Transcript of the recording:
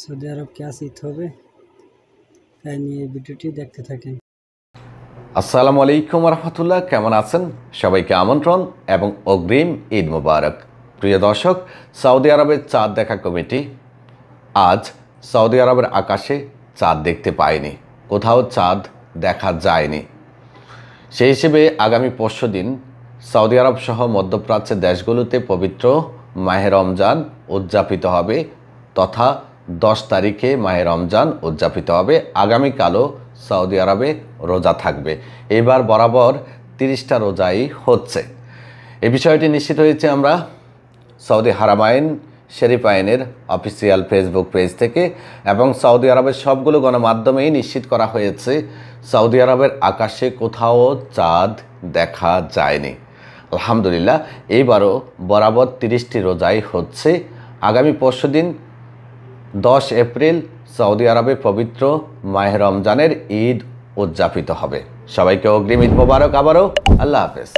Saudi আরব কি আসিত হবে, তাই নিয়ে ভিডিওটি দেখতে থাকেন। আসসালামু আলাইকুম রহমতুল্লাহ, কেমন আছেন? সবাইকে আমন্ত্রণ এবং অগ্রিম ঈদ মোবারক। প্রিয় দর্শক, সৌদি আরবের চাঁদ দেখা কমিটি আজ সৌদি আরবের আকাশে চাঁদ দেখতে পায়নি, কোথাও চাঁদ দেখা যায়নি। সেই হিসেবে আগামী পরশুদিন সৌদি আরব সহ মধ্যপ্রাচ্যের দেশগুলোতে পবিত্র মাহে রমজান উদযাপিত হবে, তথা 10 তারিখে মাহে রমজান উদযাপিত হবে। আগামীকালও সৌদি আরবে রোজা থাকবে। এবার বরাবর 30টা রোজাই হচ্ছে। এই বিষয়টি নিশ্চিত হয়েছে আমরা সৌদি হারামাইন শরীফ আইনের অফিসিয়াল ফেসবুক পেজ থেকে, এবং সৌদি আরবের সবগুলো গণমাধ্যমেই নিশ্চিত করা হয়েছে সৌদি আরবের আকাশে কোথাও চাঁদ দেখা যায়নি। আলহামদুলিল্লাহ, এইবারও বরাবর 30টি রোজাই হচ্ছে। আগামী পরশুদিন 10 এপ্রিল সৌদি আরবে পবিত্র মাহে রমজানের ঈদ উদযাপিত হবে। সবাইকে অগ্রিম ঈদ মোবারক। আবারও আল্লাহ হাফেজ।